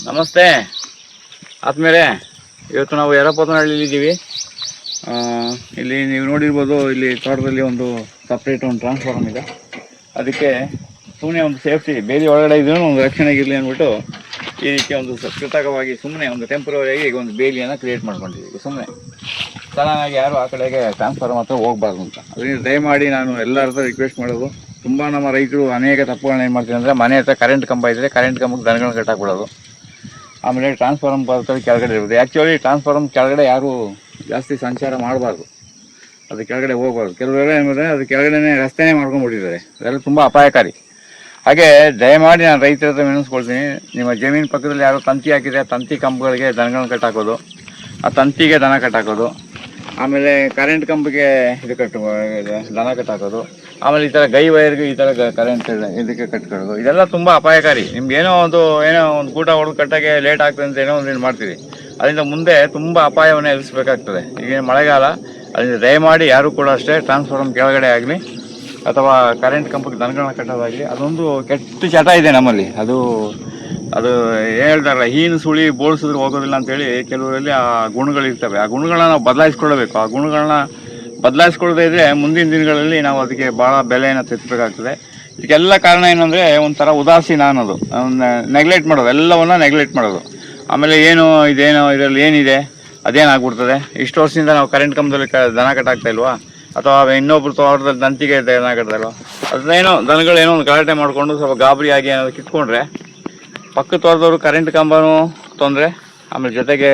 ನಮಸ್ತೆ ಆದ್ಮೇಲೆ ಇವತ್ತು ನಾವು ಯರಪತನಹಳ್ಳಿಲಿದ್ದೀವಿ. ಇಲ್ಲಿ ನೀವು ನೋಡಿರ್ಬೋದು, ಇಲ್ಲಿ ತೋಟದಲ್ಲಿ ಒಂದು ಸಪ್ರೇಟ್ ಒಂದು ಟ್ರಾನ್ಸ್ಫಾರ್ಮ್ ಇದೆ. ಅದಕ್ಕೆ ಸುಮ್ಮನೆ ಒಂದು ಸೇಫ್ಟಿ, ಬೇಲಿ ಒಳಗಡೆ ಇದ್ರೂ ಒಂದು ರಕ್ಷಣೆಗಿರಲಿ ಅಂದ್ಬಿಟ್ಟು ಈ ರೀತಿ ಒಂದು ಕೃತಕವಾಗಿ ಸುಮ್ಮನೆ ಒಂದು ಟೆಂಪ್ರವರಿಯಾಗಿ ಈಗ ಒಂದು ಬೇಲಿಯನ್ನು ಕ್ರಿಯೇಟ್ ಮಾಡ್ಕೊಂಡಿದ್ದೀವಿ. ಸುಮ್ಮನೆ ಸಡನ್ನಾಗಿ ಯಾರು ಆ ಕಡೆಗೆ ಟ್ರಾನ್ಸ್ಫಾರ್ಮ್ ಹತ್ರ ಹೋಗಬಾರ್ದು ಅಂತ. ಅದರಿಂದ ದಯಮಾಡಿ ನಾನು ಎಲ್ಲರ ರಿಕ್ವೆಸ್ಟ್ ಮಾಡೋದು, ತುಂಬ ನಮ್ಮ ರೈತರು ಅನೇಕ ತಪ್ಪುಗಳನ್ನ ಏನು ಮಾಡ್ತೀವಿ ಅಂದರೆ, ಮನೆ ಹತ್ರ ಕರೆಂಟ್ ಕಂಬ ಇದ್ದರೆ ಕರೆಂಟ್ ಕಂಬಕ್ಕೆ ದನಗಳನ್ನ ಕಟ್ಟಾಕ್ಬಿಡೋದು. ಆಮೇಲೆ ಟ್ರಾನ್ಸ್ಫಾರ್ಮ್ ಬರ್ತದೆ ಕೆಳಗಡೆ ಇರೋದು. ಆ್ಯಕ್ಚುಲಿ ಟ್ರಾನ್ಸ್ಫಾರ್ಮ್ ಕೆಳಗಡೆ ಯಾರು ಜಾಸ್ತಿ ಸಂಚಾರ ಮಾಡಬಾರ್ದು, ಅದು ಕೆಳಗಡೆ ಹೋಗಬಾರ್ದು. ಕೆಲವೆಲ್ಲ ಏನಿದೆ ಅದು ಕೆಳಗಡೆ ರಸ್ತೆನೇ ಮಾಡ್ಕೊಂಡ್ಬಿಟ್ಟಿದ್ದಾರೆ. ಅದೆಲ್ಲ ತುಂಬ ಅಪಾಯಕಾರಿ. ಹಾಗೆ ದಯಮಾಡಿ ನಾನು ರೈತರ ಹತ್ರ ವಿನಂತಿಸ್ಕೊಳ್ತೀನಿ, ನಿಮ್ಮ ಜಮೀನು ಪಕ್ಕದಲ್ಲಿ ಯಾರೋ ತಂತಿ ಹಾಕಿದೆ, ತಂತಿ ಕಂಬಗಳಿಗೆ ದನಗಳನ್ನ ಕಟ್ಟಾಕೋದು, ಆ ತಂತಿಗೆ ದನ ಕಟ್ಟಾಕೋದು, ಆಮೇಲೆ ಕರೆಂಟ್ ಕಂಬಿಗೆ ಇದು ದನ ಕಟ್ಟಾಕೋದು, ಆಮೇಲೆ ಈ ಥರ ಗೈ ವೈರ್ಗೆ ಈ ಥರ ಕರೆಂಟ್ ಇದಕ್ಕೆ ಕಟ್ಕೊಳ್ಳೋದು, ಇದೆಲ್ಲ ತುಂಬ ಅಪಾಯಕಾರಿ. ನಿಮ್ಗೆ ಏನೋ ಒಂದು ಗೂಟ ಹೊಡೆದು ಕಟ್ಟಾಗೆ ಲೇಟ್ ಆಗ್ತದೆ ಅಂತ ಏನೋ ಒಂದು ಮಾಡ್ತೀವಿ, ಅದರಿಂದ ಮುಂದೆ ತುಂಬ ಅಪಾಯವನ್ನು ಎದುರಿಸಬೇಕಾಗ್ತದೆ. ಈಗ ಮಳೆಗಾಲ, ಅದರಿಂದ ದಯಮಾಡಿ ಯಾರು ಕೂಡ ಅಷ್ಟೇ ಟ್ರಾನ್ಸ್ಫಾರ್ಮ್ ಕೆಳಗಡೆ ಆಗಲಿ ಅಥವಾ ಕರೆಂಟ್ ಕಂಬಕ್ಕೆ ದನಗಳನ್ನ ಕಟ್ಟೋದಾಗಲಿ, ಅದೊಂದು ಕೆಟ್ಟ ಚಟ ಇದೆ ನಮ್ಮಲ್ಲಿ. ಅದು ಹೇಳ್ತಾರಲ್ಲ, ಹೀನು ಸುಳಿ ಬೋಳ್ಸಿದ್ರೆ ಹೋಗೋದಿಲ್ಲ ಅಂತೇಳಿ. ಕೆಲವರಲ್ಲಿ ಆ ಗುಣಗಳಿರ್ತವೆ, ಆ ಗುಣಗಳನ್ನ ನಾವು ಬದಲಾಯಿಸ್ಕೊಳ್ಬೇಕು. ಆ ಗುಣಗಳನ್ನ ಬದಲಾಯಿಸ್ಕೊಳ್ಳದೇ ಇದ್ದರೆ ಮುಂದಿನ ದಿನಗಳಲ್ಲಿ ನಾವು ಅದಕ್ಕೆ ಭಾಳ ಬೆಲೆಯನ್ನು ತೆತ್ತಬೇಕಾಗ್ತದೆ. ಇದಕ್ಕೆಲ್ಲ ಕಾರಣ ಏನಂದರೆ, ಒಂಥರ ಉದಾಸೀನ ಅನ್ನೋದು, ನೆಗ್ಲೆಕ್ಟ್ ಮಾಡೋದು, ಎಲ್ಲವನ್ನ ನೆಗ್ಲೆಕ್ಟ್ ಮಾಡೋದು. ಆಮೇಲೆ ಇದೇನೋ ಇದರಲ್ಲಿ ಏನಿದೆ, ಅದೇನಾಗ್ಬಿಡ್ತದೆ. ಇಷ್ಟು ವರ್ಷದಿಂದ ನಾವು ಕರೆಂಟ್ ಕಂಬದಲ್ಲಿ ದನ ಕಟ್ಟಾಗ್ತಾ ಇಲ್ವಾ, ಅಥವಾ ಇನ್ನೊಬ್ರು ತೋಟದಲ್ಲಿ ದಂತಿಗೆ ದನ ಕಟ್ತಾ ಇಲ್ವಾ, ಅದನ್ನೇನೋ ದನಗಳೇನೋ ಒಂದು ಗಲಾಟೆ ಮಾಡಿಕೊಂಡು ಸ್ವಲ್ಪ ಗಾಬರಿಯಾಗಿ ಏನಾದ್ರು ಕಿತ್ಕೊಂಡ್ರೆ ಪಕ್ಕ ತೋಟದವರು ಕರೆಂಟ್ ಕಂಬನೂ ತೊಂದರೆ, ಆಮೇಲೆ ಜೊತೆಗೆ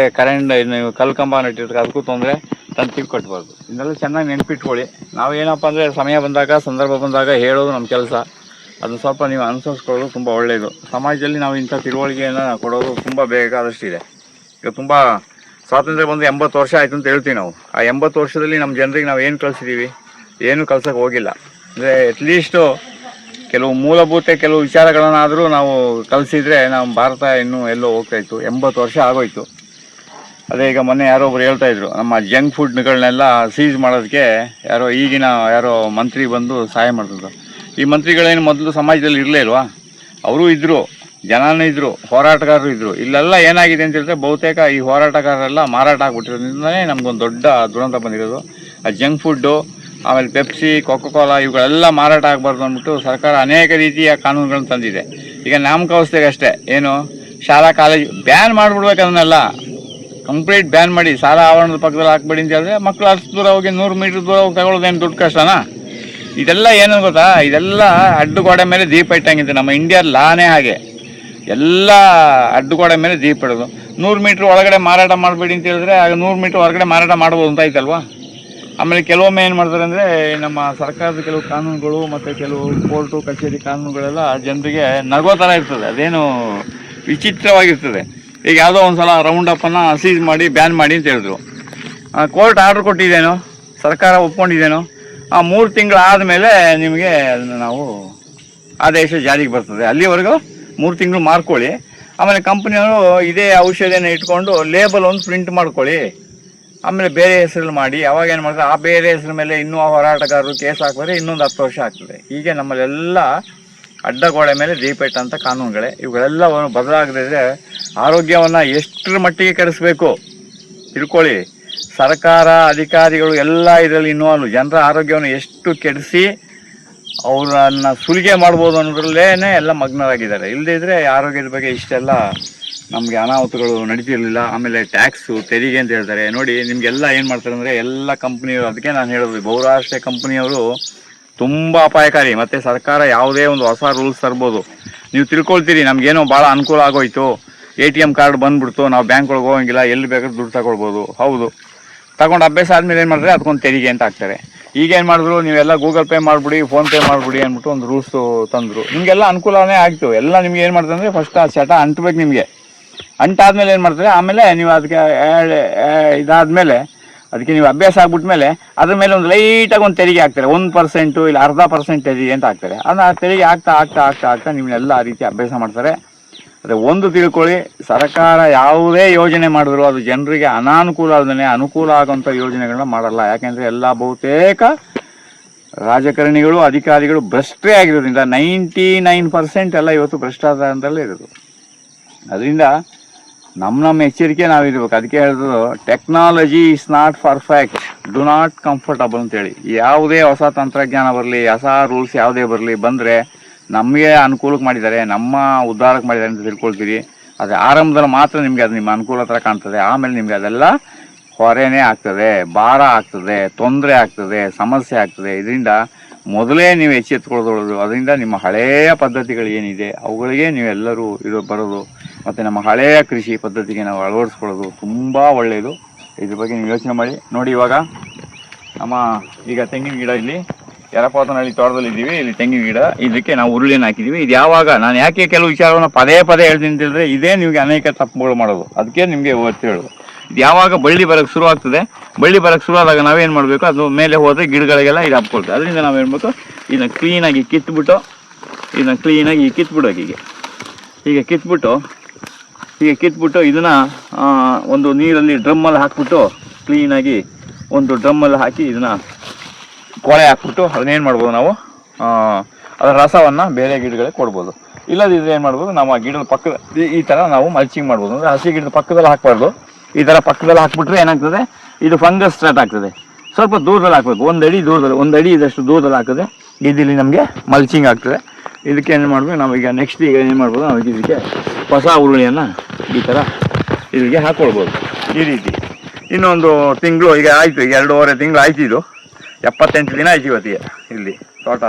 ನೀವು ಕಲ್ಲು ಕಂಬ ನೆಟ್ಟಿರ್ತಾರೆ ಅದಕ್ಕೂ ತೊಂದರೆ, ತಂತಿಗೆ ಕಟ್ಬಾರ್ದು. ಇದನ್ನೆಲ್ಲ ಚೆನ್ನಾಗಿ ನೆನಪಿಟ್ಕೊಳ್ಳಿ. ನಾವೇನಪ್ಪ ಅಂದರೆ ಸಮಯ ಬಂದಾಗ, ಸಂದರ್ಭ ಬಂದಾಗ ಹೇಳೋದು ನಮ್ಮ ಕೆಲಸ. ಅದನ್ನು ಸ್ವಲ್ಪ ನೀವು ಅನುಸರಿಸ್ಕೊಳ್ಳೋದು ತುಂಬ ಒಳ್ಳೆಯದು. ಸಮಾಜದಲ್ಲಿ ನಾವು ಇಂಥ ತಿಳುವಳಿಕೆಯನ್ನು ಕೊಡೋದು ತುಂಬ ಬೇಕಾದಷ್ಟಿದೆ. ಈಗ ತುಂಬ ಸ್ವಾತಂತ್ರ್ಯ ಬಂದು 80 ವರ್ಷ ಆಯಿತು ಅಂತ ಹೇಳ್ತೀವಿ ನಾವು. ಆ 80 ವರ್ಷದಲ್ಲಿ ನಮ್ಮ ಜನರಿಗೆ ನಾವು ಏನು ಕಲಿಸಿದ್ದೀವಿ? ಏನೂ ಕಲ್ಸೋಕ್ಕೆ ಹೋಗಿಲ್ಲ. ಅಂದರೆ ಅಟ್ಲೀಸ್ಟು ಕೆಲವು ಮೂಲಭೂತ ಕೆಲವು ವಿಚಾರಗಳನ್ನಾದರೂ ನಾವು ಕಲಿಸಿದರೆ ನಮ್ಮ ಭಾರತ ಇನ್ನೂ ಎಲ್ಲೋ ಹೋಗ್ತಾಯಿತ್ತು. 80 ವರ್ಷ ಆಗೋಯ್ತು. ಅದೇ ಈಗ ಮೊನ್ನೆ ಯಾರೋ ಒಬ್ರು ಹೇಳ್ತಾಯಿದ್ರು, ನಮ್ಮ ಜಂಕ್ ಫುಡ್ಗಳನ್ನೆಲ್ಲ ಸೀಸ್ ಮಾಡೋದಕ್ಕೆ ಯಾರೋ ಮಂತ್ರಿ ಬಂದು ಸಹಾಯ ಮಾಡ್ತಿದ್ರು. ಈ ಮಂತ್ರಿಗಳೇನು ಮೊದಲು ಸಮಾಜದಲ್ಲಿ ಇರಲೇ ಇಲ್ವಾ? ಅವರೂ ಇದ್ದರು, ಜನನೂ ಇದ್ದರು, ಹೋರಾಟಗಾರರು ಇದ್ದರು. ಇಲ್ಲೆಲ್ಲ ಏನಾಗಿದೆ ಅಂತ ಹೇಳಿದ್ರೆ, ಬಹುತೇಕ ಈ ಹೋರಾಟಗಾರರೆಲ್ಲ ಮಾರಾಟ ಆಗಿಬಿಟ್ಟಿರೋದ್ರಿಂದಲೇ ನಮಗೊಂದು ದೊಡ್ಡ ದುರಂತ ಬಂದಿರೋದು. ಆ ಜಂಕ್ ಫುಡ್ಡು, ಆಮೇಲೆ ಪೆಪ್ಸಿ, ಕೋಕೋ-ಕೋಲಾ ಇವುಗಳೆಲ್ಲ ಮಾರಾಟ ಆಗಬಾರ್ದು ಅಂದ್ಬಿಟ್ಟು ಸರ್ಕಾರ ಅನೇಕ ರೀತಿಯ ಕಾನೂನುಗಳನ್ನು ತಂದಿದೆ. ಈಗ ನಾಮಕಾವಸ್ಥೆಗೆ ಅಷ್ಟೇ, ಶಾಲಾ ಕಾಲೇಜ್ ಬ್ಯಾನ್ ಮಾಡಿಬಿಡ್ಬೇಕು, ಅದನ್ನೆಲ್ಲ ಕಂಪ್ಲೀಟ್ ಬ್ಯಾನ್ ಮಾಡಿ ಶಾಲಾ ಆವರಣದ ಪಕ್ಕದಲ್ಲಿ ಹಾಕ್ಬೇಡಿ ಅಂತ ಹೇಳಿದ್ರೆ ಮಕ್ಕಳು 10 ದೂರ ಹೋಗಿ 100 ಮೀಟ್ರ್ ದೂರ ಹೋಗಿ ತಗೊಳ್ಳೋದೇನು ದೊಡ್ಡ ಕಷ್ಟನಾ? ಇದೆಲ್ಲ ಏನು ಗೊತ್ತಾ, ಇದೆಲ್ಲ ಅಡ್ಡುಗೋಡೆ ಮೇಲೆ ದೀಪ ಇಟ್ಟಂಗಿದೆ. ನಮ್ಮ ಇಂಡಿಯಾ ಲಾನೇ ಹಾಗೆ, ಎಲ್ಲ ಅಡ್ಡುಗೋಡೆ ಮೇಲೆ ದೀಪ ಇಡೋದು. 100 ಮೀಟ್ರ್ ಒಳಗಡೆ ಮಾರಾಟ ಮಾಡಬೇಡಿ ಅಂತ ಹೇಳಿದ್ರೆ ಆಗ 100 ಮೀಟ್ರ್ ಹೊರಗಡೆ ಮಾರಾಟ ಮಾಡ್ಬೋದು ಅಂತ ಆಯ್ತಲ್ವಾ? ಆಮೇಲೆ ಕೆಲವೊಮ್ಮೆ ಏನು ಮಾಡ್ತಾರೆ ಅಂದರೆ, ನಮ್ಮ ಸರ್ಕಾರದ ಕೆಲವು ಕಾನೂನುಗಳು ಮತ್ತು ಕೆಲವು ಕೋರ್ಟು ಕಚೇರಿ ಕಾನೂನುಗಳೆಲ್ಲ ಜನರಿಗೆ ನಗೋ ಥರ ಇರ್ತದೆ. ಅದೇನು ವಿಚಿತ್ರವಾಗಿರ್ತದೆ. ಈಗ ಯಾವುದೋ ಒಂದು ಸಲ ರೌಂಡ್ ಅಪ್ಪನ್ನು ಸೀಸ್ ಮಾಡಿ ಬ್ಯಾನ್ ಮಾಡಿ ಅಂತ ಹೇಳಿದ್ರು. ಕೋರ್ಟ್ ಆರ್ಡ್ರ್ ಕೊಟ್ಟಿದ್ದೇನೋ, ಸರ್ಕಾರ ಒಪ್ಕೊಂಡಿದ್ದೇನೋ, ಆ 3 ತಿಂಗಳು ಆದಮೇಲೆ ನಿಮಗೆ ಅದನ್ನು ನಾವು ಆದೇಶ ಜಾರಿಗೆ ಬರ್ತದೆ. ಅಲ್ಲಿವರೆಗೂ 3 ತಿಂಗಳು ಮಾರ್ಕೊಳ್ಳಿ. ಆಮೇಲೆ ಕಂಪ್ನಿಯವರು ಇದೇ ಔಷಧಿಯನ್ನು ಇಟ್ಕೊಂಡು ಲೇಬಲ್ ಒಂದು ಪ್ರಿಂಟ್ ಮಾಡ್ಕೊಳ್ಳಿ, ಆಮೇಲೆ ಬೇರೆ ಹೆಸರಲ್ಲಿ ಮಾಡಿ. ಅವಾಗ ಏನು ಮಾಡ್ತಾರೆ, ಆ ಬೇರೆ ಹೆಸರ ಮೇಲೆ ಇನ್ನೂ ಆ ಹೋರಾಟಗಾರರು ಕೇಸ್ ಹಾಕಿದ್ರೆ ಇನ್ನೊಂದು 10 ವರ್ಷ ಆಗ್ತದೆ. ಹೀಗೆ ನಮ್ಮಲ್ಲೆಲ್ಲ ಅಡ್ಡಗೋಡೆ ಮೇಲೆ ದೀಪ ಇಟ್ಟಂಥ ಕಾನೂನುಗಳೇ. ಇವುಗಳೆಲ್ಲವನ್ನು ಬದಲಾಗದಿದ್ದರೆ ಆರೋಗ್ಯವನ್ನು ಎಷ್ಟರ ಮಟ್ಟಿಗೆ ಕೆಡಿಸ್ಬೇಕು ತಿಳ್ಕೊಳ್ಳಿ. ಸರ್ಕಾರ, ಅಧಿಕಾರಿಗಳು ಎಲ್ಲ ಇದರಲ್ಲಿ ಇನ್ವಾಲ್ವ್. ಜನರ ಆರೋಗ್ಯವನ್ನು ಎಷ್ಟು ಕೆಡಿಸಿ ಅವರನ್ನು ಸುಲಿಗೆ ಮಾಡ್ಬೋದು ಅನ್ನೋದ್ರಲ್ಲೇ ಎಲ್ಲ ಮಗ್ನರಾಗಿದ್ದಾರೆ. ಇಲ್ಲದಿದ್ದರೆ ಆರೋಗ್ಯದ ಬಗ್ಗೆ ಇಷ್ಟೆಲ್ಲ ನಮಗೆ ಅನಾಹುತಗಳು ನಡೀತಿರಲಿಲ್ಲ. ಆಮೇಲೆ ಟ್ಯಾಕ್ಸು, ತೆರಿಗೆ ಅಂತ ಹೇಳ್ತಾರೆ ನೋಡಿ. ನಿಮಗೆಲ್ಲ ಏನು ಮಾಡ್ತಾರೆ ಅಂದರೆ, ಎಲ್ಲ ಕಂಪ್ನಿಯವರು, ಅದಕ್ಕೆ ನಾನು ಹೇಳೋದು, ಬಹುರಾಷ್ಟ್ರೀಯ ಕಂಪ್ನಿಯವರು ತುಂಬ ಅಪಾಯಕಾರಿ. ಮತ್ತು ಸರ್ಕಾರ ಯಾವುದೇ ಒಂದು ಹೊಸ ರೂಲ್ಸ್ ತರ್ಬೋದು. ನೀವು ತಿಳ್ಕೊಳ್ತೀರಿ, ನಮಗೇನೋ ಭಾಳ ಅನುಕೂಲ ಆಗೋಯ್ತು, ATM ಕಾರ್ಡ್ ಬಂದುಬಿಡ್ತು, ನಾವು ಬ್ಯಾಂಕ್ ಒಳಗೆ ಹೋಗಂಗಿಲ್ಲ, ಎಲ್ಲಿ ಬೇಕಾದ್ರೂ ದುಡ್ಡು ತಗೊಳ್ಬೋದು. ಹೌದು, ತಗೊಂಡು ಅಭ್ಯಾಸ ಆದಮೇಲೆ ಏನು ಮಾಡ್ತಾರೆ, ಅದಕ್ಕೊಂದು ತೆರಿಗೆ ಅಂತ ಹಾಕ್ತಾರೆ. ಈಗೇನು ಮಾಡಿದ್ರು, ನೀವೆಲ್ಲ ಗೂಗಲ್ ಪೇ ಮಾಡಿಬಿಡಿ, ಫೋನ್ಪೇ ಮಾಡಿಬಿಡಿ ಅಂದ್ಬಿಟ್ಟು ಒಂದು ರೂಲ್ಸು ತಂದರು. ನಿಮಗೆಲ್ಲ ಅನುಕೂಲನೇ ಆಗ್ತು. ಎಲ್ಲ ನಿಮ್ಗೆ ಏನು ಮಾಡ್ತಾರೆ ಅಂದರೆ, ಫಸ್ಟ್ ಆ ಚಟ ಅಂಟಬೇಕು ನಿಮಗೆ. ಅಂಟಾದ್ಮೇಲೆ ಏನು ಮಾಡ್ತಾರೆ, ಆಮೇಲೆ ನೀವು ಅದಕ್ಕೆ ಇದಾದಮೇಲೆ ಅದಕ್ಕೆ ನೀವು ಅಭ್ಯಾಸ ಆಗ್ಬಿಟ್ಮೇಲೆ ಅದ್ರ ಮೇಲೆ ಒಂದು ಲೈಟಾಗಿ ಒಂದು ತೆರಿಗೆ ಹಾಕ್ತಾರೆ. 1% ಇಲ್ಲ 0.5% ತೆರಿಗೆ ಅಂತ ಹಾಕ್ತಾರೆ. ಅದನ್ನ ಆ ತೆರಿಗೆ ಆಗ್ತಾ ನಿಮ್ಮನ್ನೆಲ್ಲ ಆ ರೀತಿ ಅಭ್ಯಾಸ ಮಾಡ್ತಾರೆ. ಅದೇ ಒಂದು ತಿಳ್ಕೊಳ್ಳಿ, ಸರ್ಕಾರ ಯಾವುದೇ ಯೋಜನೆ ಮಾಡಿದ್ರು ಅದು ಜನರಿಗೆ ಅನಾನುಕೂಲ ಆದನೇ ಅನುಕೂಲ ಆಗೋಂಥ ಯೋಜನೆಗಳನ್ನ ಮಾಡಲ್ಲ. ಯಾಕೆಂದರೆ ಎಲ್ಲ ಬಹುತೇಕ ರಾಜಕಾರಣಿಗಳು, ಅಧಿಕಾರಿಗಳು ಭ್ರಷ್ಟೇ ಆಗಿರೋದ್ರಿಂದ 99% ಎಲ್ಲ ಇವತ್ತು ಭ್ರಷ್ಟಾಚಾರದಲ್ಲೇ ಇರೋದು. ಅದರಿಂದ ನಮ್ಮ ಎಚ್ಚರಿಕೆ ನಾವಿರ್ಬೇಕು. ಅದಕ್ಕೆ ಹೇಳಿದ್ರು technology is not perfect, do not comfortable ಅಂತೇಳಿ. ಯಾವುದೇ ಹೊಸ ತಂತ್ರಜ್ಞಾನ ಬರಲಿ, ಹೊಸ ರೂಲ್ಸ್ ಯಾವುದೇ ಬರಲಿ ಬಂದರೆ ನಮಗೆ ಅನುಕೂಲಕ್ಕೆ ಮಾಡಿದ್ದಾರೆ, ನಮ್ಮ ಉದ್ಧಾರಕ್ಕೆ ಮಾಡಿದ್ದಾರೆ ಅಂತ ತಿಳ್ಕೊಳ್ತೀರಿ. ಅದು ಆರಂಭದಲ್ಲಿ ಮಾತ್ರ ನಿಮಗೆ ಅದು ನಿಮ್ಮ ಅನುಕೂಲ ಹತ್ರ ಕಾಣ್ತದೆ. ಆಮೇಲೆ ನಿಮಗೆ ಅದೆಲ್ಲ ಹೊರೆನೇ ಆಗ್ತದೆ, ಭಾರ ಆಗ್ತದೆ, ತೊಂದರೆ ಆಗ್ತದೆ, ಸಮಸ್ಯೆ ಆಗ್ತದೆ. ಇದರಿಂದ ಮೊದಲೇ ನೀವು ಎಚ್ಚೆತ್ಕೊಳ್ಳೋದು. ಅದರಿಂದ ನಿಮ್ಮ ಹಳೆಯ ಪದ್ಧತಿಗಳು ಏನಿದೆ ಅವುಗಳಿಗೆ ನೀವೆಲ್ಲರೂ ಬರೋದು, ಮತ್ತು ನಮ್ಮ ಹಳೆಯ ಕೃಷಿ ಪದ್ಧತಿಗೆ ನಾವು ಅಳವಡಿಸ್ಕೊಳ್ಳೋದು ತುಂಬ ಒಳ್ಳೆಯದು. ಇದ್ರ ಬಗ್ಗೆ ನೀವು ಯೋಚನೆ ಮಾಡಿ ನೋಡಿ. ಇವಾಗ ನಮ್ಮ ಈಗ ತೆಂಗಿನ ಗಿಡ ಇಲ್ಲಿ ಯರಪೋತನಹಳ್ಳಿ ತೋಟದಲ್ಲಿ ಇದ್ದೀವಿ. ಇಲ್ಲಿ ತೆಂಗಿನ ಗಿಡ, ಇದಕ್ಕೆ ನಾವು ಉರುಳಿಯನ್ನು ಹಾಕಿದ್ದೀವಿ. ಇದು ಯಾವಾಗ ನಾನು ಯಾಕೆ ಕೆಲವು ವಿಚಾರವನ್ನು ಪದೇ ಹೇಳ್ತೀನಿ ಅಂತ ಹೇಳಿದ್ರೆ, ಇದೇ ನಿಮಗೆ ಅನೇಕ ತಪ್ಪುಗಳು ಮಾಡೋದು. ಅದಕ್ಕೆ ನಿಮಗೆ ಒತ್ತು ಹೇಳೋದು. ಇದು ಯಾವಾಗ ಬಳ್ಳಿ ಬರೋಕ್ಕೆ ಶುರು ಆಗ್ತದೆ, ಬಳ್ಳಿ ಬರೋಕ್ಕೆ ಶುರು ಆದಾಗ ನಾವೇನು ಮಾಡಬೇಕು, ಅದು ಮೇಲೆ ಹೋದರೆ ಗಿಡಗಳಿಗೆಲ್ಲ ಇದು ಹಬ್ಕೊಳ್ತದೆ. ಅದರಿಂದ ನಾವೇನು ಮಾಡಬೇಕು, ಇದನ್ನು ಕ್ಲೀನಾಗಿ ಕಿತ್ಬಿಟ್ಟು ಹೀಗೆ ಕಿತ್ಬಿಟ್ಟು ಇದನ್ನು ಒಂದು ನೀರಲ್ಲಿ ಡ್ರಮ್ಮಲ್ಲಿ ಹಾಕ್ಬಿಟ್ಟು ಕ್ಲೀನಾಗಿ ಒಂದು ಡ್ರಮ್ಮಲ್ಲಿ ಹಾಕಿ ಇದನ್ನು ಕೊಳೆ ಹಾಕ್ಬಿಟ್ಟು ಅದನ್ನೇನು ಮಾಡ್ಬೋದು ನಾವು, ಅದರ ರಸವನ್ನು ಬೇರೆ ಗಿಡಗಳಿಗೆ ಕೊಡ್ಬೋದು. ಇಲ್ಲದಿದ್ರೆ ಏನು ಮಾಡ್ಬೋದು, ನಾವು ಆ ಗಿಡದ ಪಕ್ಕದ ಈ ಥರ ನಾವು ಮಲ್ಚಿಂಗ್ ಮಾಡ್ಬೋದು. ಅಂದರೆ ಹಸಿ ಗಿಡದ ಪಕ್ಕದಲ್ಲಿ ಹಾಕಬಾರ್ದು. ಈ ಥರ ಪಕ್ಕದಲ್ಲಿ ಹಾಕ್ಬಿಟ್ರೆ ಏನಾಗ್ತದೆ, ಇದು ಫಂಗಸ್ ಸ್ಟಾರ್ಟ್ ಆಗ್ತದೆ. ಸ್ವಲ್ಪ ದೂರದಲ್ಲಿ ಹಾಕಬೇಕು, ಒಂದು ಅಡಿ ಇದಷ್ಟು ದೂರದಲ್ಲಿ ಹಾಕಿದ್ರೆ ಇಲ್ಲಿ ನಮಗೆ ಮಲ್ಚಿಂಗ್ ಆಗ್ತದೆ. ಇದಕ್ಕೆ ಏನು ಮಾಡಬೇಕು, ನಾವೀಗ ನೆಕ್ಸ್ಟ್ ಈಗ ಏನು ಮಾಡ್ಬೋದು, ನಾವು ಇದಕ್ಕೆ ಹೊಸ ಉರುಳಿಯನ್ನು ಈ ಥರ ಇಲ್ಲಿಗೆ ಹಾಕ್ಕೊಳ್ಬೋದು. ಈ ರೀತಿ ಇನ್ನೊಂದು ತಿಂಗಳು ಈಗ ಆಯಿತು, 2.5 ತಿಂಗಳು ಆಯ್ತು. ಇದು 78 ದಿನ ಆಯ್ತು ಇವತ್ತಿಗೆ. ಇಲ್ಲಿ ತೋಟ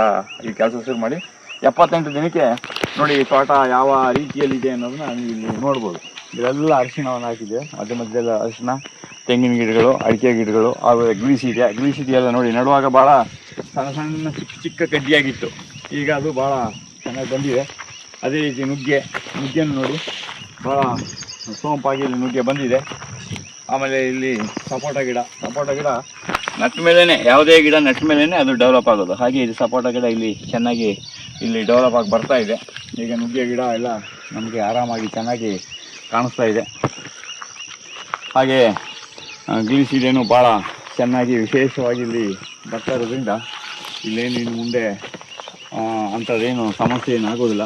ಈ ಕೆಲಸ ಶುರು ಮಾಡಿ 78 ದಿನಕ್ಕೆ ನೋಡಿ ತೋಟ ಯಾವ ರೀತಿಯಲ್ಲಿದೆ ಅನ್ನೋದನ್ನ ನೀವು ಇಲ್ಲಿ ನೋಡ್ಬೋದು. ಇದೆಲ್ಲ ಅರಿಶಿಣವನ್ನು ಹಾಕಿದೆ, ಮಧ್ಯದಲ್ಲಿ ಅರಿಶಿಣ, ತೆಂಗಿನ ಗಿಡಗಳು, ಅಡಿಕೆ ಗಿಡಗಳು, ಆಮೇಲೆ ಗ್ರೀಸಿದೆ ಎಲ್ಲ ನೋಡಿ. ನಡುವಾಗ ಭಾಳ ಸಣ್ಣ ಚಿಕ್ಕ ಕಡ್ಡಿಯಾಗಿತ್ತು, ಈಗ ಅದು ಭಾಳ ಚೆನ್ನಾಗಿ ಬಂದಿದೆ. ಅದೇ ರೀತಿ ನುಗ್ಗೆಯನ್ನು ನೋಡಿ, ಭಾಳ ಸೋಂಪಾಗಿ ಇಲ್ಲಿ ನುಗ್ಗೆ ಬಂದಿದೆ. ಆಮೇಲೆ ಇಲ್ಲಿ ಸಪೋಟ ಗಿಡ ನಟ್ಟ ಮೇಲೇ, ಯಾವುದೇ ಗಿಡ ನಟ್ಟ ಮೇಲೇ ಅದು ಡೆವಲಪ್ ಆಗೋದು. ಹಾಗೆ ಇದು ಸಪೋಟ ಗಿಡ ಇಲ್ಲಿ ಚೆನ್ನಾಗಿ ಇಲ್ಲಿ ಡೆವಲಪ್ ಆಗಿ ಬರ್ತಾ ಇದೆ. ಈಗ ನುಗ್ಗೆ ಗಿಡ ಎಲ್ಲ ನಮಗೆ ಆರಾಮಾಗಿ ಚೆನ್ನಾಗಿ ಕಾಣಿಸ್ತಾ ಇದೆ. ಹಾಗೆ ಗ್ರೀಸಿದೇನು ಭಾಳ ಚೆನ್ನಾಗಿ ವಿಶೇಷವಾಗಿ ಇಲ್ಲಿ ಬರ್ತಾ ಇರೋದ್ರಿಂದ ಇಲ್ಲೇನು ಇನ್ನು ಮುಂದೆ ಅಂಥದ್ದೇನು ಸಮಸ್ಯೆ ಏನಾಗೋದಿಲ್ಲ.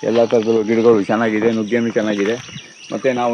ಎಲ್ಲ ಥರದ್ದು ಗಿಡಗಳು ಚೆನ್ನಾಗಿದೆ, ನುಗ್ಗೆನೂ ಚೆನ್ನಾಗಿದೆ. ಮತ್ತು ನಾವು